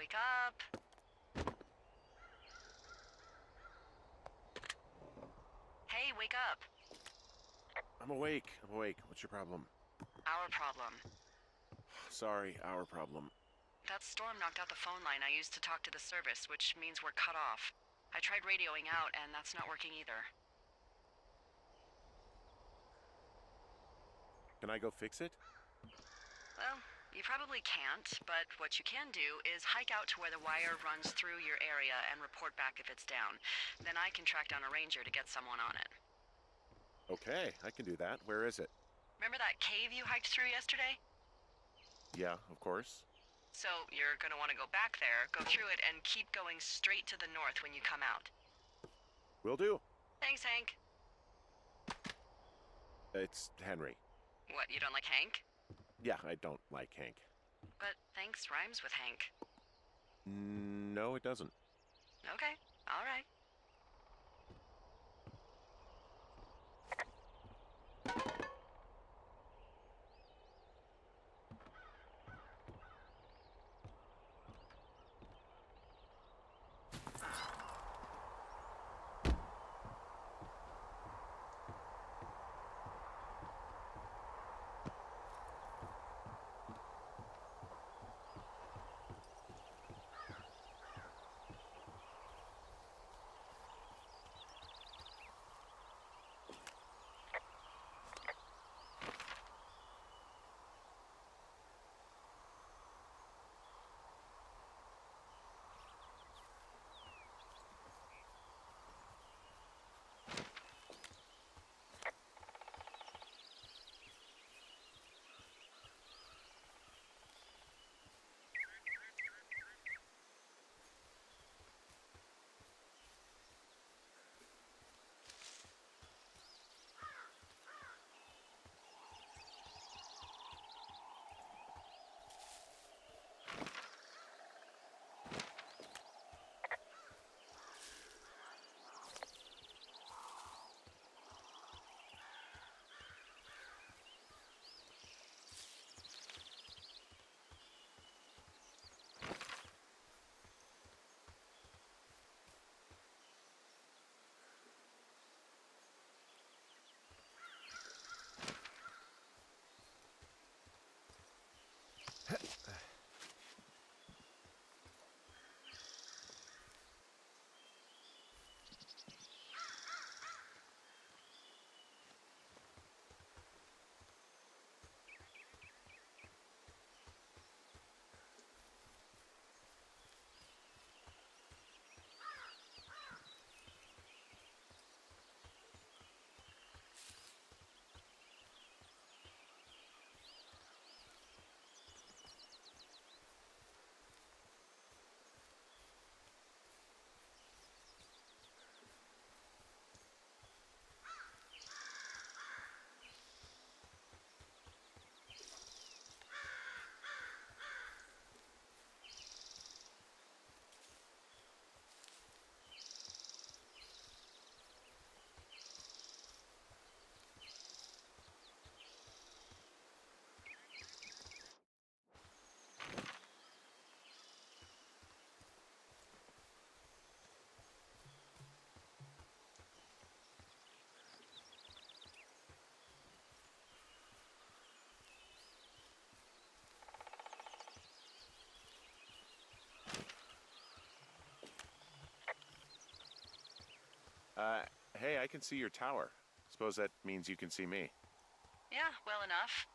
Wake up. Hey, wake up. I'm awake. What's your problem? Our problem. Sorry, our problem. That storm knocked out the phone line I used to talk to the service, which means we're cut off. I tried radioing out, and that's not working either. Can I go fix it? Well, you probably can't, but what you can do is hike out to where the wire runs through your area and report back if it's down. Then I can track down a ranger to get someone on it. Okay, I can do that. Where is it? Remember that cave you hiked through yesterday? Yeah, of course. So you're gonna want to go back there, go through it, and keep going straight to the north when you come out. Will do. Thanks, Hank. It's Henry. What, you don't like Hank? Yeah, I don't like Hank. But thanks rhymes with Hank. No, it doesn't. Okay, all right. Uh, hey, I can see your tower. Suppose that means you can see me. Yeah, well enough.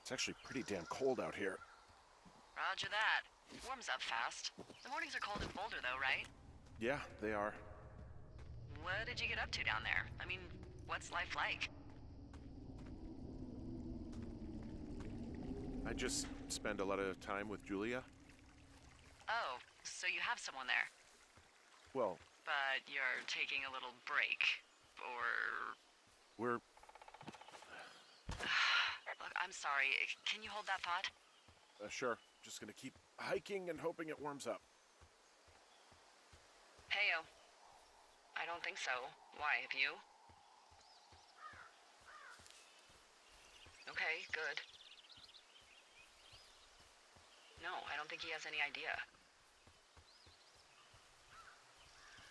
It's actually pretty damn cold out here. Roger that. Warms up fast. The mornings are cold in Boulder, though, right? Yeah, they are. What did you get up to down there? I mean, what's life like? I just spend a lot of time with Julia. Oh, so you have someone there. Well, But you're taking a little break. Or... we're... Look, I'm sorry. Can you hold that thought? Sure. Just gonna keep hiking and hoping it warms up. Heyo. I don't think so. Why, have you? Okay, good. No, I don't think he has any idea.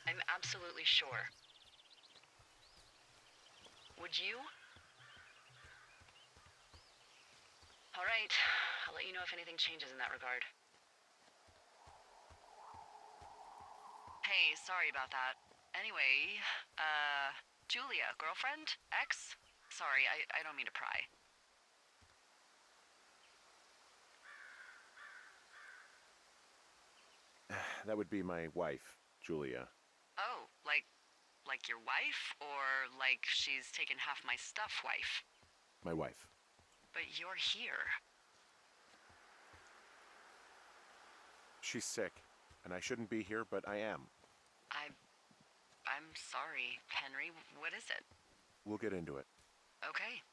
I'm absolutely sure. Would you? All right, I'll let you know if anything changes in that regard. Hey, sorry about that. Anyway, Julia, girlfriend? Ex? Sorry, I don't mean to pry. That would be my wife, Julia. Oh, like your wife? Or like she's taken half my stuff wife? My wife. But you're here. She's sick, and I shouldn't be here, but I am. I'm sorry, Henry. What is it? We'll get into it. Okay.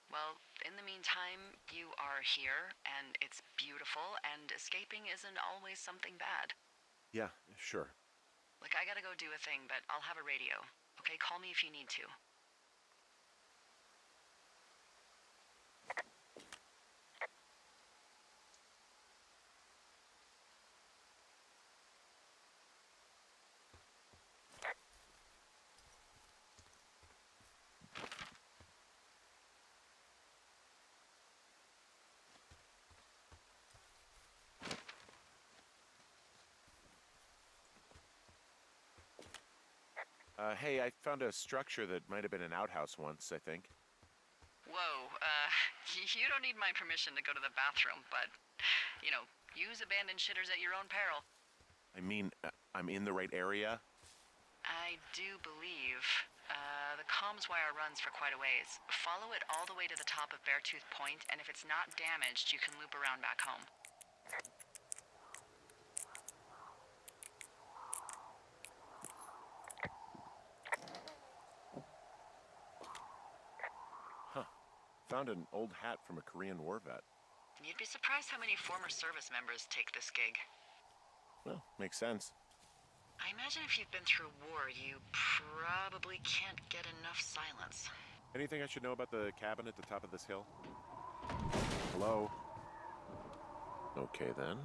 Well, in the meantime, you are here, and it's beautiful, and escaping isn't always something bad. Yeah, sure. Like, I gotta go do a thing, but I'll have a radio. Okay, call me if you need to. Hey, I found a structure that might have been an outhouse once, I think. Whoa, you don't need my permission to go to the bathroom, but, use abandoned shitters at your own peril. I mean, I'm in the right area. I do believe. The comms wire runs for quite a ways. Follow it all the way to the top of Beartooth Point, and if it's not damaged, you can loop around back home. Huh. Found an old hat from a Korean War vet. You'd be surprised how many former service members take this gig. Well, makes sense. I imagine if you've been through war, you probably can't get enough silence. Anything I should know about the cabin at the top of this hill? Hello? Okay, then.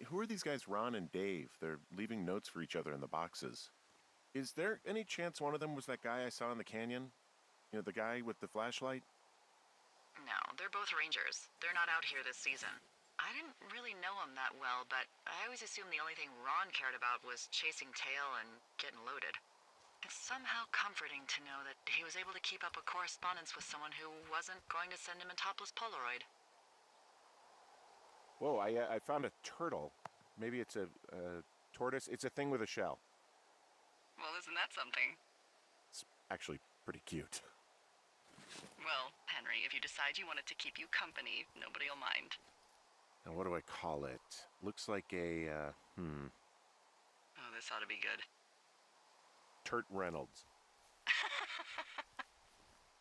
who are these guys, Ron and Dave? They're leaving notes for each other in the boxes. Is there any chance one of them was that guy I saw in the canyon? You know, the guy with the flashlight? No, they're both rangers. They're not out here this season. I didn't really know him that well, but I always assumed the only thing Ron cared about was chasing tail and getting loaded. It's somehow comforting to know that he was able to keep up a correspondence with someone who wasn't going to send him a topless Polaroid. Whoa, I found a turtle. Maybe it's a tortoise. It's a thing with a shell. Well, isn't that something? It's actually pretty cute. Well, Henry, if you decide you want it to keep you company, nobody will mind. Now, what do I call it? Looks like a, Oh, this ought to be good. Turt Reynolds.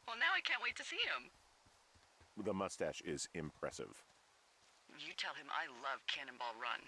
Well, now I can't wait to see him. The mustache is impressive. You tell him I love Cannonball Run.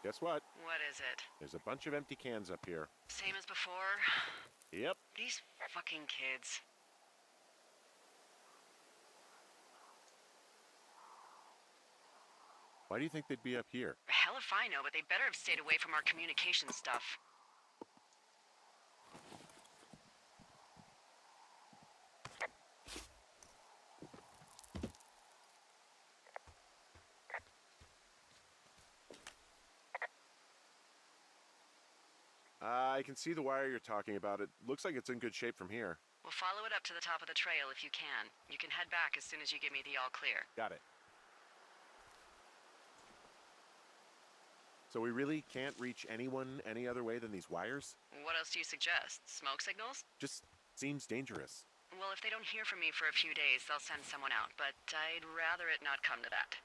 Guess what? What is it? There's a bunch of empty cans up here. Same as before? Yep. These fucking kids. Why do you think they'd be up here? Hell if I know, but they better have stayed away from our communication stuff. I can see the wire you're talking about. It looks like it's in good shape from here. We'll follow it up to the top of the trail if you can. You can head back as soon as you give me the all clear. Got it. So we really can't reach anyone any other way than these wires? What else do you suggest? Smoke signals? Just seems dangerous. Well, if they don't hear from me for a few days, they'll send someone out, but I'd rather it not come to that.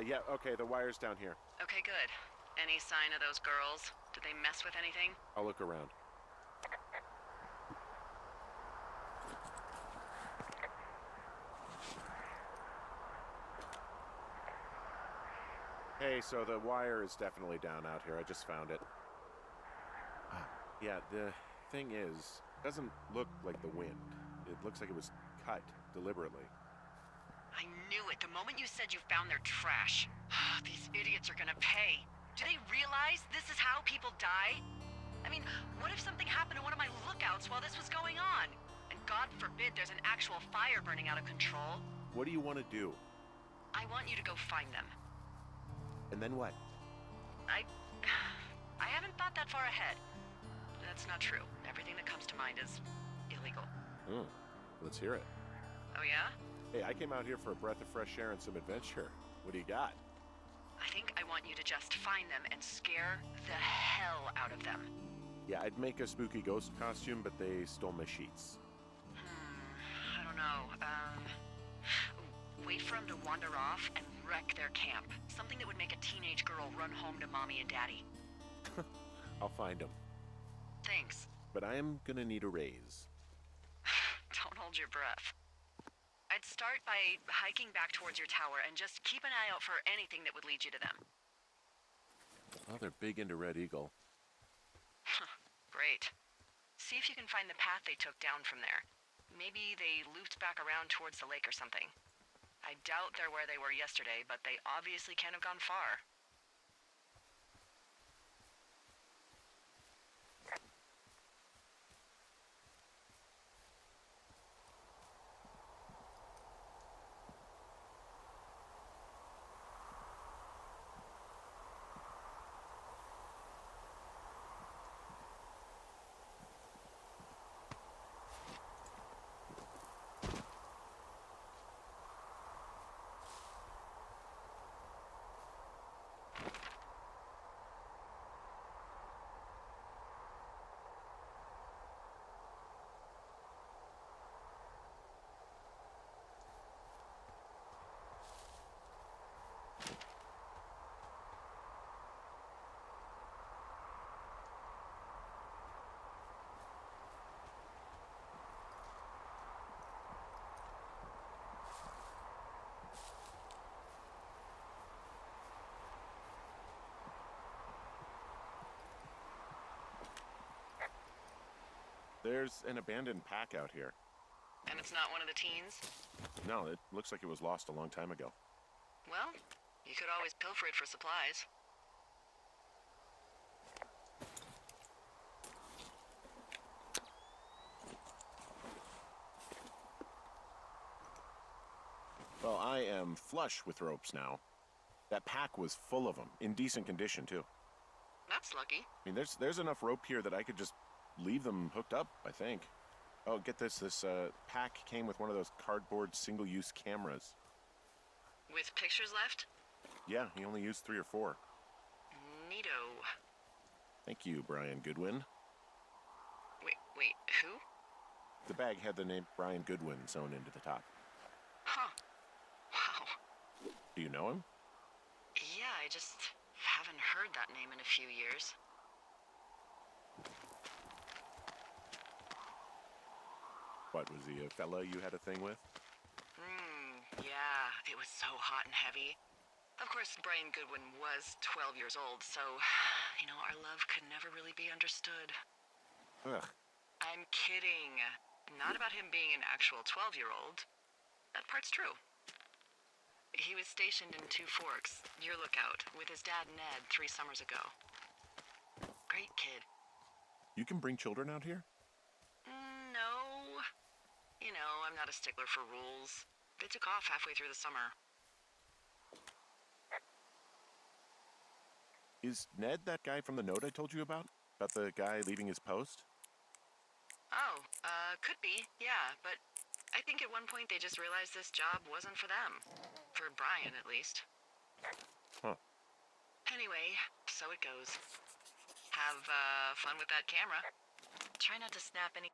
Yeah, okay, the wire's down here. Okay, good. Any sign of those girls? Did they mess with anything? I'll look around. Hey, so the wire is definitely down out here. I just found it. Yeah, the thing is, it doesn't look like the wind. It looks like it was cut deliberately. I knew it the moment you said you found their trash. These idiots are gonna pay. Do they realize this is how people die? I mean, what if something happened to one of my lookouts while this was going on? And God forbid there's an actual fire burning out of control. What do you want to do? I want you to go find them. And then what? I haven't thought that far ahead. That's not true. Everything that comes to mind is illegal. Let's hear it. Oh yeah? Hey, I came out here for a breath of fresh air and some adventure. What do you got? I think I want you to just find them and scare the hell out of them. Yeah, I'd make a spooky ghost costume, but they stole my sheets. I don't know. Wait for them to wander off and wreck their camp. Something that would make a teenage girl run home to mommy and daddy. I'll find them. Thanks. But I am gonna need a raise. Don't hold your breath. I'd start by hiking back towards your tower and just keep an eye out for anything that would lead you to them. Well, they're big into Red Eagle. Great. See if you can find the path they took down from there. Maybe they looped back around towards the lake or something. I doubt they're where they were yesterday, but they obviously can't have gone far. There's an abandoned pack out here. And it's not one of the teens? No, it looks like it was lost a long time ago. Well, you could always pilfer it for supplies. Well, I am flush with ropes now. That pack was full of them, in decent condition, too. That's lucky. I mean, there's enough rope here that I could just leave them hooked up, I think. Oh, get this. This pack came with one of those cardboard single-use cameras. With pictures left? Yeah, he only used 3 or 4. Neato. Thank you, Brian Goodwin. Wait, who? The bag had the name Brian Goodwin sewn into the top. Huh. Wow. Do you know him? Yeah, I just haven't heard that name in a few years. What, was he a fella you had a thing with? Yeah, it was so hot and heavy. Of course, Brian Goodwin was 12 years old, so, our love could never really be understood. Ugh. I'm kidding. Not about him being an actual 12-year-old. That part's true. He was stationed in Two Forks, your lookout, with his dad Ned 3 summers ago. Great kid. You can bring children out here? No. I'm not a stickler for rules. They took off halfway through the summer. Is Ned that guy from the note I told you about? About the guy leaving his post? Oh, could be, yeah, but I think at one point they just realized this job wasn't for them. For Brian, at least. Huh. Anyway, so it goes. Have, fun with that camera. Try not to snap any...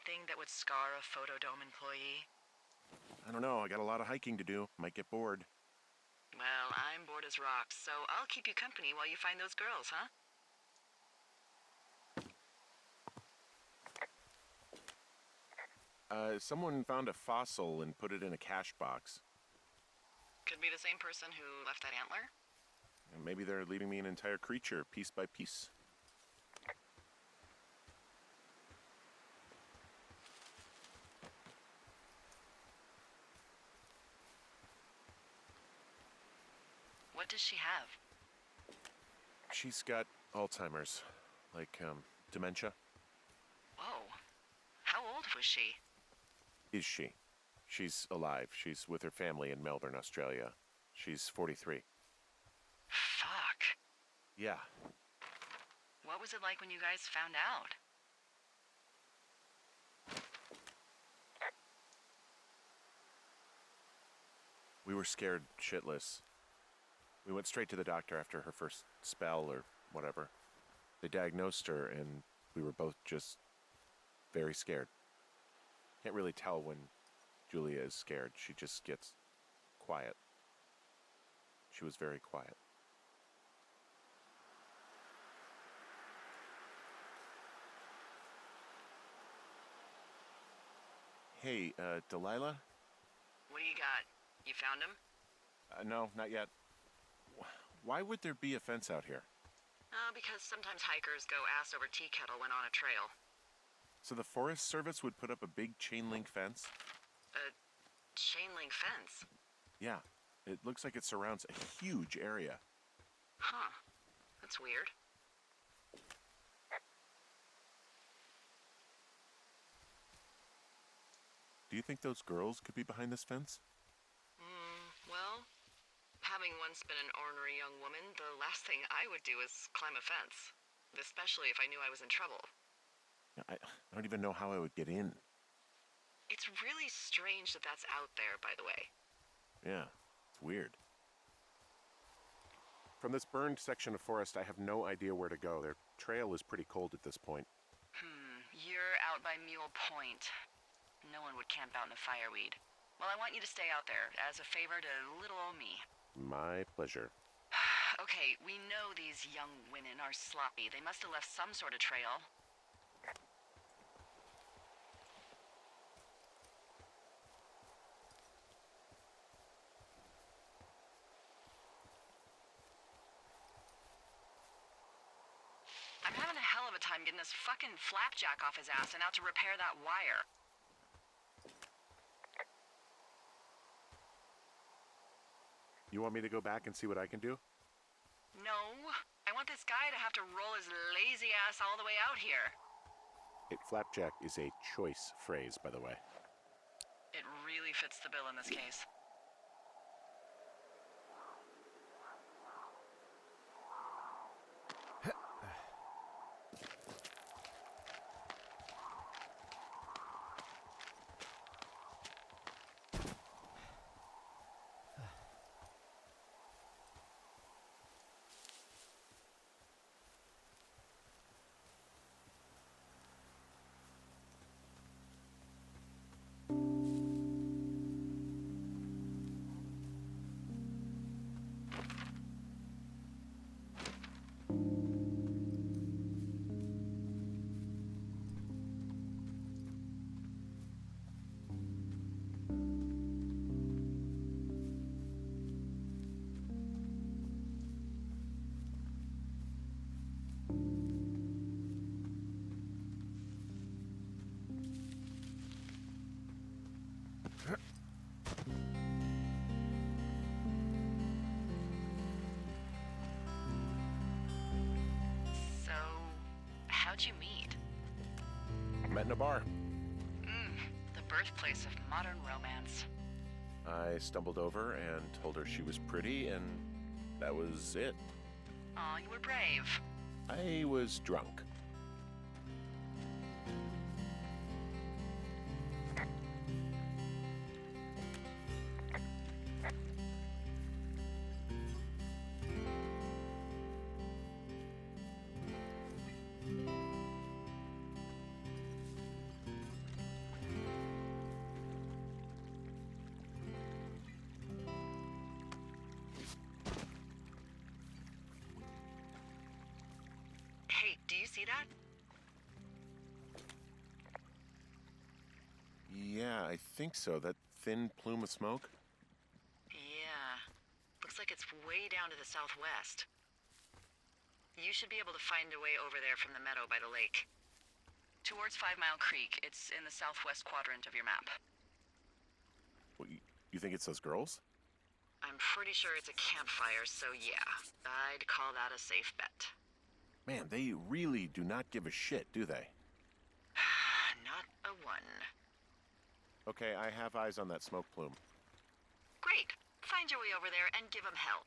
thing that would scar a Photodome employee. I don't know. I got a lot of hiking to do. Might get bored. Well, I'm bored as rocks, so I'll keep you company while you find those girls, huh? Someone found a fossil and put it in a cash box. Could be the same person who left that antler. And maybe they're leaving me an entire creature, piece by piece. What does she have? She's got Alzheimer's. Like, dementia. Whoa. How old was she? Is she? She's alive. She's with her family in Melbourne, Australia. She's 43. Fuck. Yeah. What was it like when you guys found out? We were scared shitless. We went straight to the doctor after her first spell or whatever. They diagnosed her, and we were both just very scared. Can't really tell when Julia is scared. She just gets quiet. She was very quiet. Hey, Delilah? What do you got? You found him? No, not yet. Why would there be a fence out here? Because sometimes hikers go ass over tea kettle when on a trail. So the Forest Service would put up a big chain link fence? A chain link fence? Yeah. It looks like it surrounds a huge area. Huh. That's weird. Do you think those girls could be behind this fence? Well, having once been an ornery young woman, the last thing I would do is climb a fence. Especially if I knew I was in trouble. I don't even know how I would get in. It's really strange that that's out there, by the way. Yeah, it's weird. From this burned section of forest, I have no idea where to go. Their trail is pretty cold at this point. You're out by Mule Point. No one would camp out in the fireweed. Well, I want you to stay out there, as a favor to little old me. My pleasure. Okay, we know these young women are sloppy. They must have left some sort of trail. I'm having a hell of a time getting this fucking flapjack off his ass and out to repair that wire. You want me to go back and see what I can do? No, I want this guy to have to roll his lazy ass all the way out here. Flapjack is a choice phrase, by the way. It really fits the bill in this case. So, how'd you meet? Met in a bar. The birthplace of modern romance. I stumbled over and told her she was pretty, and that was it. Aw, you were brave. I was drunk. Hey, do you see that? Yeah, I think so. That thin plume of smoke? Yeah. Looks like it's way down to the southwest. You should be able to find a way over there from the meadow by the lake. Towards 5 Mile Creek. It's in the southwest quadrant of your map. Well, you think it's those girls? I'm pretty sure it's a campfire, so yeah. I'd call that a safe bet. Man, they really do not give a shit, do they? Not a one. Okay, I have eyes on that smoke plume. Great. Find your way over there and give 'em hell.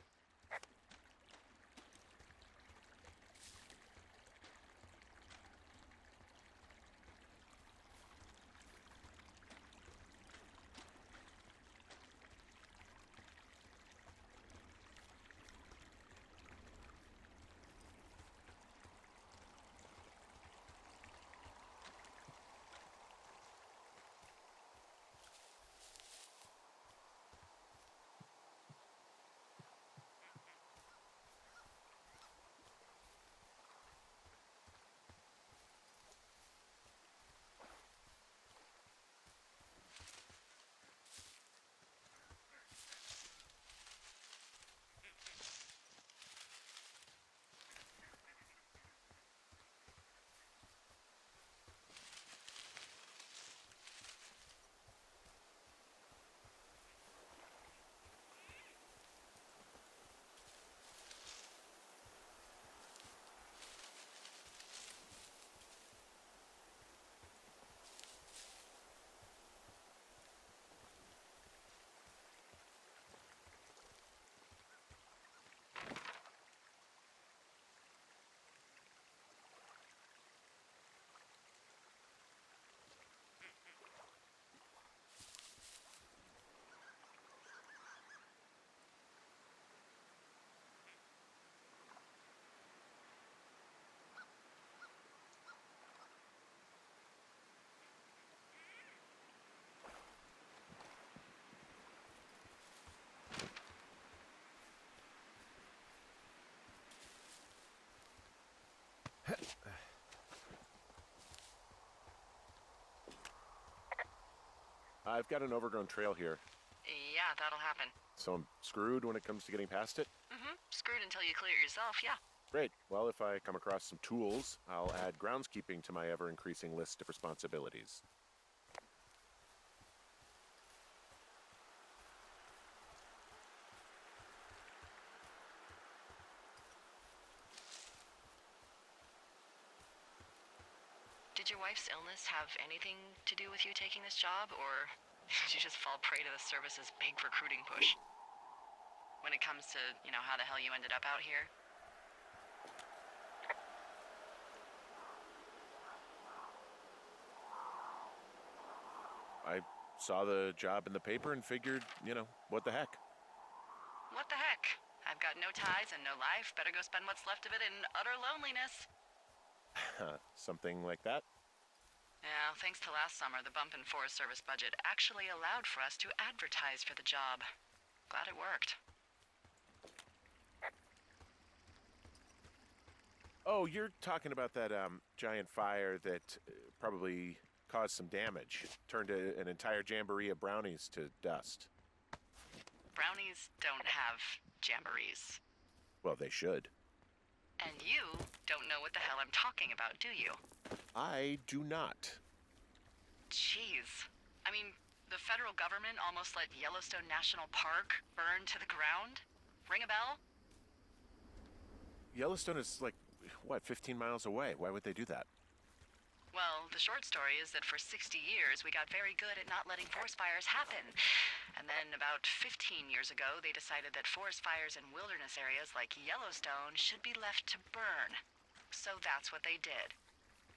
I've got an overgrown trail here, Yeah, that'll happen. so I'm screwed when it comes to getting past it? Screwed until you clear it yourself, yeah. Great. Well, if I come across some tools, I'll add groundskeeping to my ever-increasing list of responsibilities. Did your wife's illness have anything to do with you taking this job, or did you just fall prey to the service's big recruiting push? When it comes to, how the hell you ended up out here? I saw the job in the paper and figured, what the heck? What the heck? I've got no ties and no life. Better go spend what's left of it in utter loneliness. Something like that? Yeah, thanks to last summer, the bump in Forest Service budget actually allowed for us to advertise for the job. Glad it worked. Oh, you're talking about that giant fire that probably caused some damage. Turned an entire jamboree of brownies to dust. Brownies don't have jamborees. Well, they should. And you don't know what the hell I'm talking about, do you? I do not. Jeez. I mean, the federal government almost let Yellowstone National Park burn to the ground? Ring a bell? Yellowstone is like, 15 miles away? Why would they do that? Well, the short story is that for 60 years, we got very good at not letting forest fires happen. And then about 15 years ago, they decided that forest fires in wilderness areas like Yellowstone should be left to burn. So that's what they did.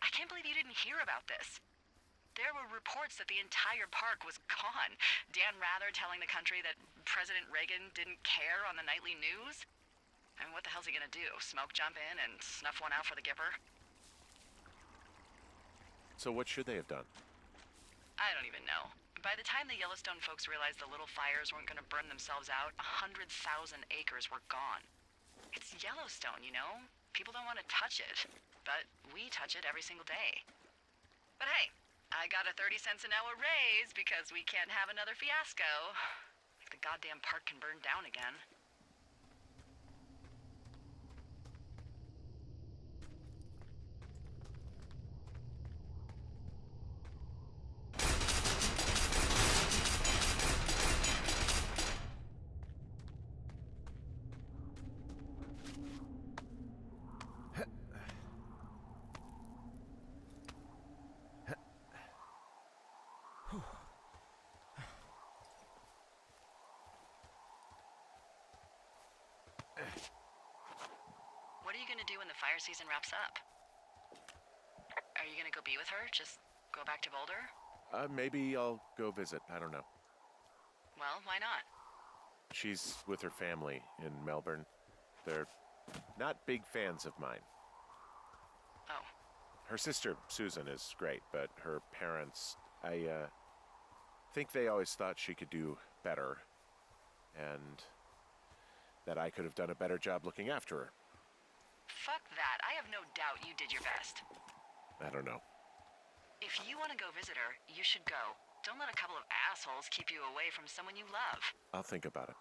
I can't believe you didn't hear about this. There were reports that the entire park was gone. Dan Rather telling the country that President Reagan didn't care on the nightly news. I mean, what the hell's he gonna do? Smoke jump in and snuff one out for the Gipper? So what should they have done? I don't even know. By the time the Yellowstone folks realized the little fires weren't gonna burn themselves out, 100,000 acres were gone. It's Yellowstone, People don't want to touch it. But we touch it every single day. But hey, I got a 30 cents an hour raise because we can't have another fiasco. Like the goddamn park can burn down again. What are you gonna do when the fire season wraps up? Are you gonna go be with her? Just go back to Boulder? Maybe I'll go visit. I don't know. Well, why not? She's with her family in Melbourne. They're not big fans of mine. Oh. Her sister, Susan, is great, but her parents, I think they always thought she could do better, and that I could have done a better job looking after her. Fuck that. I have no doubt you did your best. I don't know. If you want to go visit her, you should go. Don't let a couple of assholes keep you away from someone you love. I'll think about it.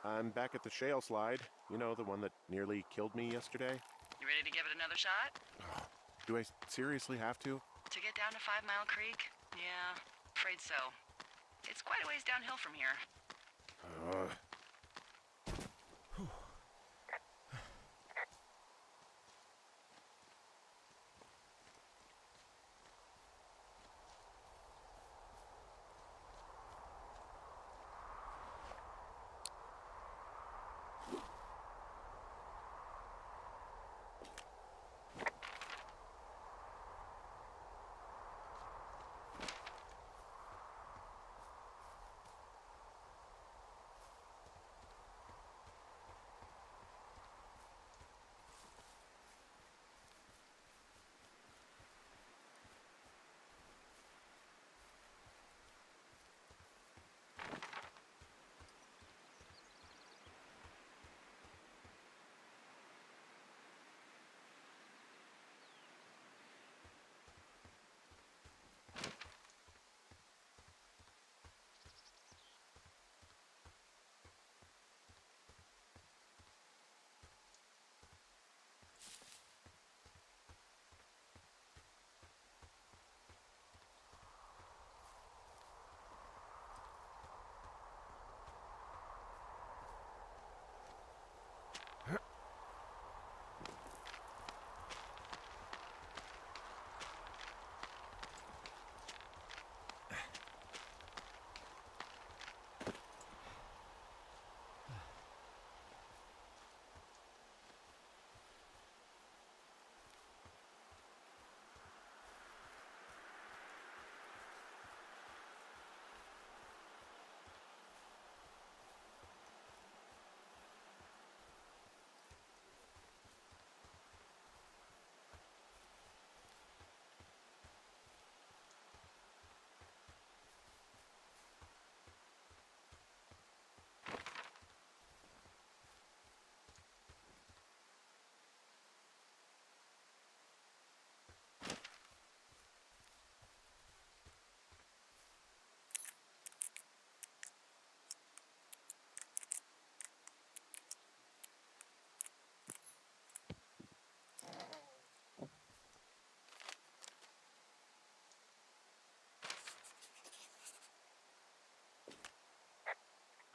I'm back at the shale slide. You know, the one that nearly killed me yesterday. You ready to give it another shot? Do I seriously have to? To get down to 5 Mile Creek? Yeah, afraid so. It's quite a ways downhill from here.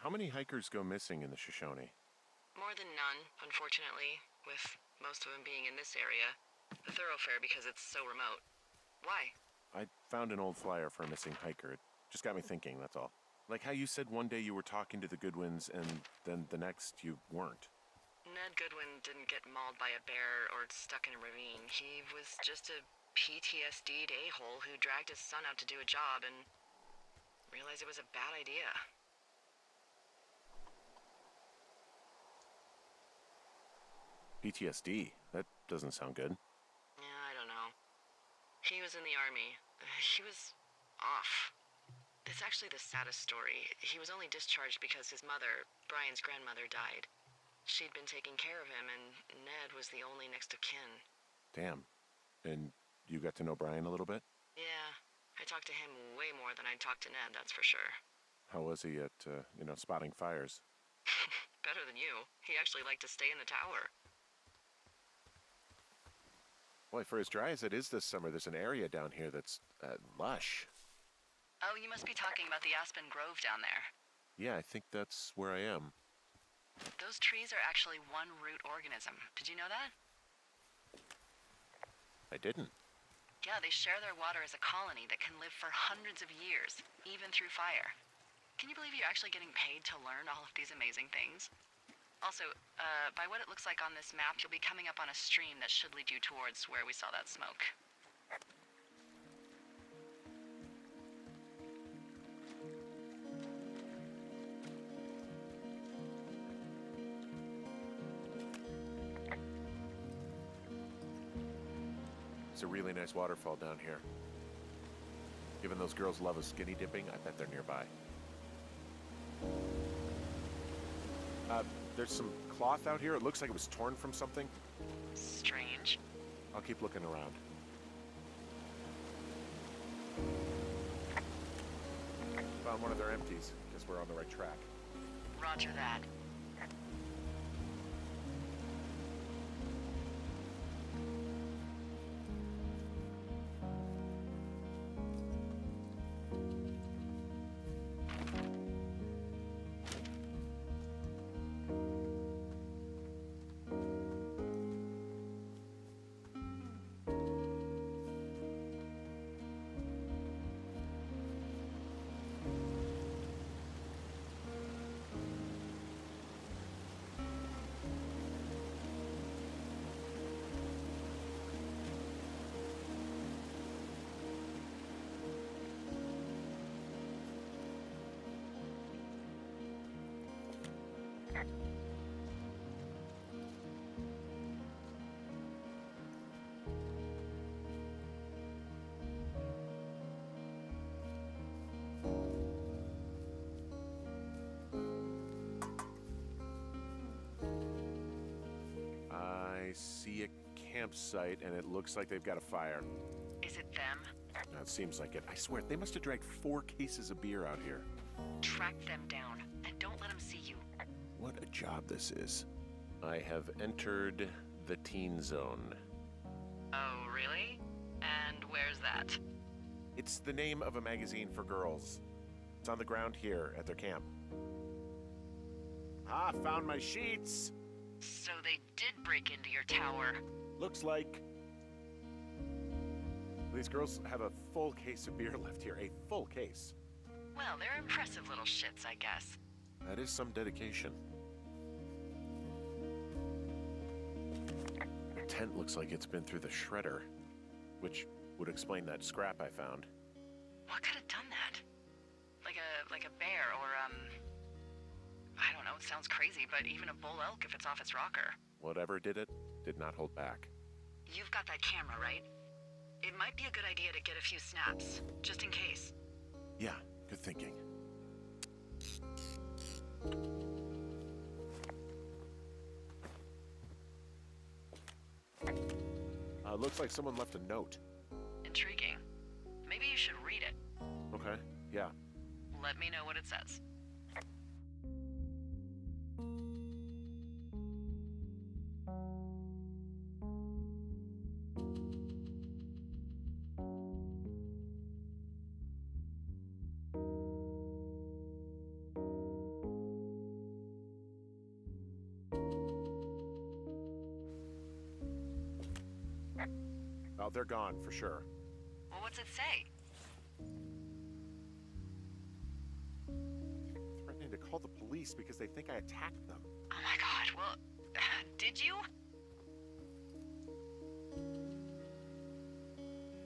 How many hikers go missing in the Shoshone? More than none, unfortunately, with most of them being in this area. The thoroughfare because it's so remote. Why? I found an old flyer for a missing hiker. It just got me thinking, that's all. Like how you said one day you were talking to the Goodwins and then the next you weren't. Ned Goodwin didn't get mauled by a bear or stuck in a ravine. He was just a PTSD'd a-hole who dragged his son out to do a job and realized it was a bad idea. PTSD? That doesn't sound good. Yeah, I don't know. He was in the army. He was off. It's actually the saddest story. He was only discharged because his mother, Brian's grandmother, died. She'd been taking care of him, and Ned was the only next of kin. Damn. And you got to know Brian a little bit? Yeah, I talked to him way more than I'd talked to Ned, that's for sure. How was he at, spotting fires? Better than you. He actually liked to stay in the tower. Boy, for as dry as it is this summer, there's an area down here that's lush. Oh, you must be talking about the Aspen Grove down there. Yeah, I think that's where I am. Those trees are actually one root organism. Did you know that? I didn't. Yeah, they share their water as a colony that can live for hundreds of years, even through fire. Can you believe you're actually getting paid to learn all of these amazing things? Also, by what it looks like on this map, you'll be coming up on a stream that should lead you towards where we saw that smoke. It's a really nice waterfall down here. Given those girls love a skinny dipping, I bet they're nearby. There's some cloth out here. It looks like it was torn from something. Strange. I'll keep looking around. Found one of their empties. Guess we're on the right track. Roger that. I see a campsite, and it looks like they've got a fire. Is it them? It seems like it. I swear, they must have dragged 4 cases of beer out here. Track them down, and don't let them see you. What a job this is. I have entered the teen zone. Oh, really? And where's that? It's the name of a magazine for girls. It's on the ground here at their camp. Ah, found my sheets! So they did break into your tower. Looks like... These girls have a full case of beer left here. A full case. Well, they're impressive little shits, I guess. That is some dedication. Their tent looks like it's been through the shredder, which would explain that scrap I found. What could have done that? Like a bear or, I don't know, it sounds crazy, but even a bull elk if it's off its rocker. Whatever did it, did not hold back. You've got that camera, right? It might be a good idea to get a few snaps, just in case. Yeah, good thinking. Looks like someone left a note. Intriguing. Maybe you should read it. Okay, yeah. Let me know what it says. Oh, they're gone, for sure. Well, what's it say? Threatening to call the police because they think I attacked them. Oh my god, well, did you?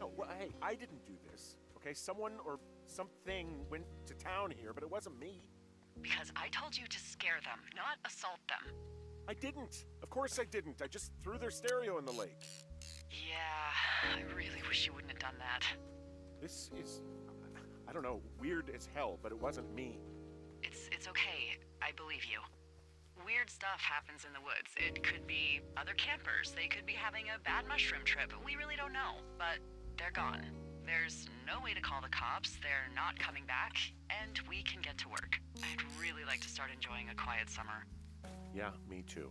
No, well, hey, I didn't do this, okay? Someone or something went to town here, but it wasn't me. Because I told you to scare them, not assault them. I didn't. Of course I didn't. I just threw their stereo in the lake. Yeah, I really wish you wouldn't have done that. This is, I don't know, weird as hell, but it wasn't me. It's okay. I believe you. Weird stuff happens in the woods. It could be other campers. They could be having a bad mushroom trip. We really don't know, but they're gone. There's no way to call the cops. They're not coming back, and we can get to work. I'd really like to start enjoying a quiet summer. Yeah, me too.